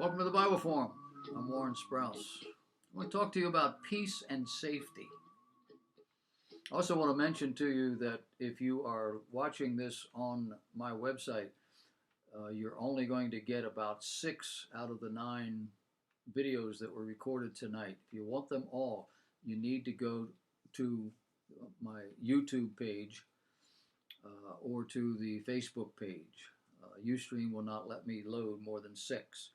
Welcome to the Bible Forum. I'm Warren Sprouse. I want to talk to you about peace and safety. I also want to mention to you that if you are watching this on my website, you're only going to get about 6 out of the 9 videos that were recorded tonight. If you want them all, you need to go to my YouTube page or to the Facebook page. Ustream will not let me load more than 6.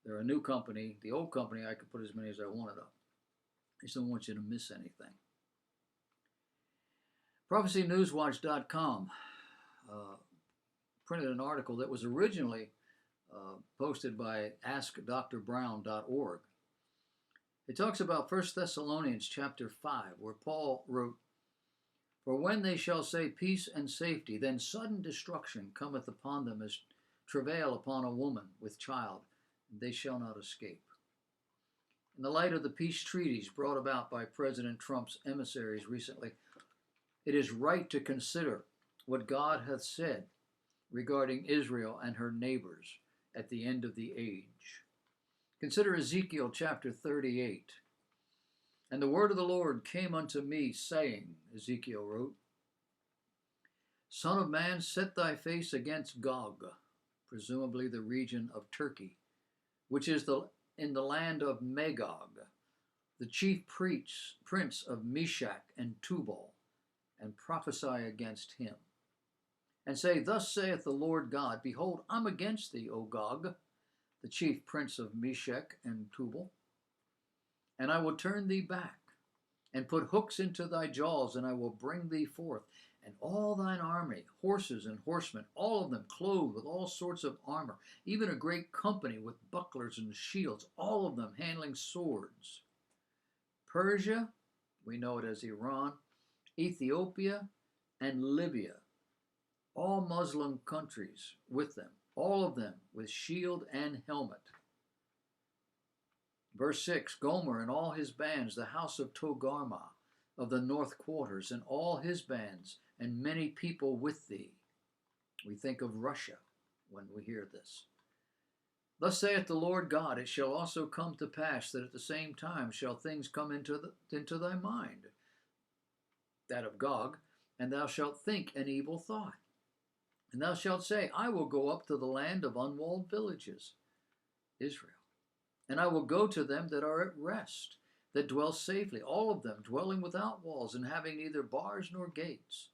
They're a new company. The old company, I could put as many as I wanted up. I just don't want you to miss anything. ProphecyNewsWatch.com printed an article that was originally posted by AskDrBrown.org. It talks about 1 Thessalonians chapter 5, where Paul wrote, "For when they shall say peace and safety, then sudden destruction cometh upon them as travail upon a woman with child, and they shall not escape." In the light of the peace treaties brought about by President Trump's emissaries recently, it is right to consider what God hath said regarding Israel and her neighbors at the end of the age. Consider Ezekiel chapter 38. "And the word of the Lord came unto me, saying," Ezekiel wrote, "Son of man, set thy face against Gog," presumably the region of Turkey, "which is in the land of Magog, the chief prince of Meshach and Tubal, and prophesy against him. And say, Thus saith the Lord God, Behold, I'm against thee, O Gog, the chief prince of Meshach and Tubal, and I will turn thee back, and put hooks into thy jaws, and I will bring thee forth, and all thine army, horses and horsemen, all of them clothed with all sorts of armor, even a great company with bucklers and shields, all of them handling swords. Persia, we know it as Iran, Ethiopia, and Libya, all Muslim countries with them, all of them with shield and helmet." Verse 6, "Gomer and all his bands, the house of Togarmah of the north quarters, and all his bands, and many people with thee." We think of Russia when we hear this. "Thus saith the Lord God, It shall also come to pass that at the same time shall things come into thy mind, that of Gog, and thou shalt think an evil thought. And thou shalt say, I will go up to the land of unwalled villages, Israel, and I will go to them that are at rest, that dwell safely, all of them dwelling without walls, and having neither bars nor gates."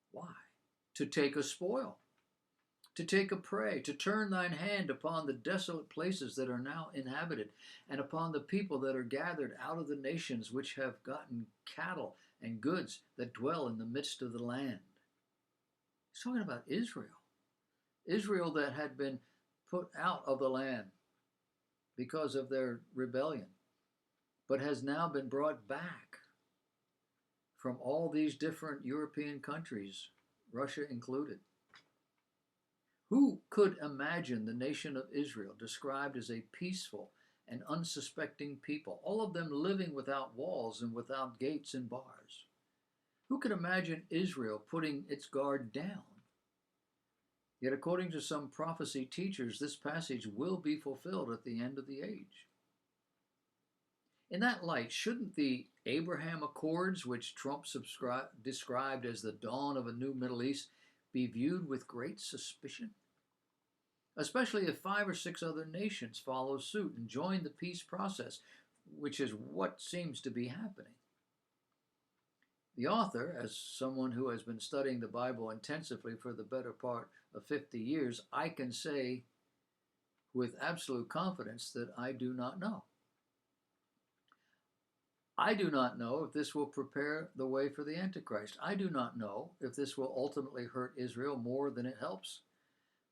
Why? "To take a spoil, to take a prey, to turn thine hand upon the desolate places that are now inhabited, and upon the people that are gathered out of the nations which have gotten cattle and goods that dwell in the midst of the land." He's talking about Israel. Israel that had been put out of the land because of their rebellion, but has now been brought back from all these different European countries, Russia included. Who could imagine the nation of Israel described as a peaceful and unsuspecting people, all of them living without walls and without gates and bars? Who could imagine Israel putting its guard down? Yet according to some prophecy teachers, this passage will be fulfilled at the end of the age. In that light, shouldn't the Abraham Accords, which Trump described as the dawn of a new Middle East, be viewed with great suspicion? Especially if 5 or 6 other nations follow suit and join the peace process, which is what seems to be happening. The author, as someone who has been studying the Bible intensively for the better part of 50 years, I can say with absolute confidence that I do not know. I do not know if this will prepare the way for the Antichrist. I do not know if this will ultimately hurt Israel more than it helps.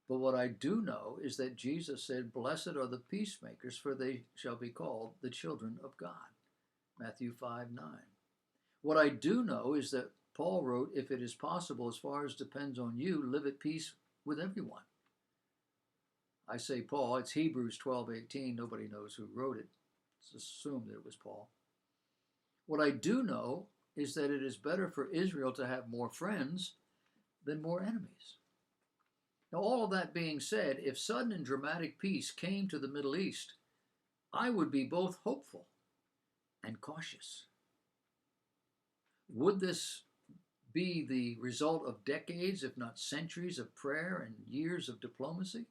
But what I do know is that Jesus said, "Blessed are the peacemakers, for they shall be called the children of God." Matthew 5:9. What I do know is that Paul wrote, "If it is possible, as far as depends on you, live at peace with everyone." I say Paul, it's Hebrews 12:18. Nobody knows who wrote it. It's assumed that it was Paul. What I do know is that it is better for Israel to have more friends than more enemies. Now, all of that being said, if sudden and dramatic peace came to the Middle East, I would be both hopeful and cautious. Would this be the result of decades, if not centuries, of prayer and years of diplomacy?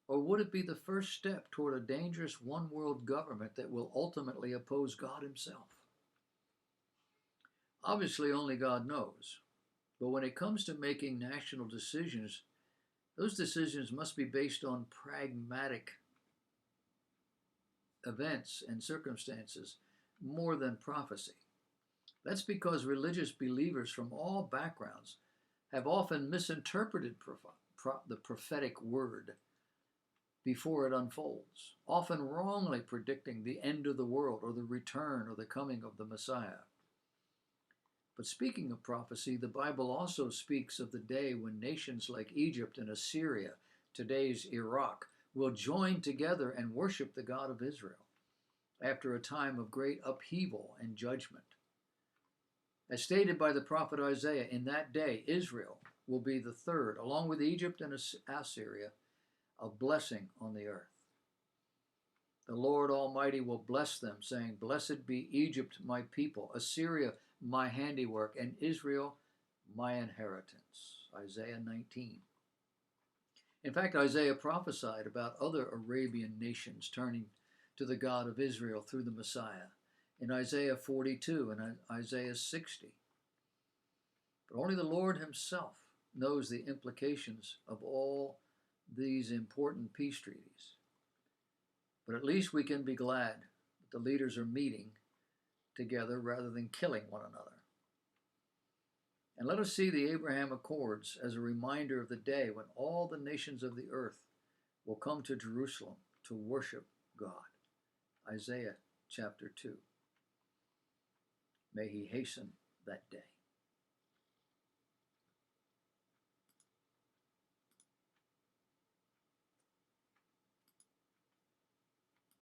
Or would it be the first step toward a dangerous one world government that will ultimately oppose God Himself? Obviously, only God knows. But when it comes to making national decisions, those decisions must be based on pragmatic events and circumstances more than prophecy. That's because religious believers from all backgrounds have often misinterpreted the prophetic word before it unfolds, often wrongly predicting the end of the world or the return or the coming of the Messiah. But speaking of prophecy, the Bible also speaks of the day when nations like Egypt and Assyria, today's Iraq, will join together and worship the God of Israel after a time of great upheaval and judgment. As stated by the prophet Isaiah, in that day Israel will be the third, along with Egypt and Assyria, a blessing on the earth. The Lord Almighty will bless them, saying, "Blessed be Egypt, my people, Assyria, my handiwork, and Israel, my inheritance." Isaiah 19. In fact, Isaiah prophesied about other Arabian nations turning to the God of Israel through the Messiah in Isaiah 42 and Isaiah 60. But only the Lord Himself knows the implications of all these important peace treaties. But at least we can be glad that the leaders are meeting together rather than killing one another. And let us see the Abraham Accords as a reminder of the day when all the nations of the earth will come to Jerusalem to worship God. Isaiah chapter 2. May He hasten that day.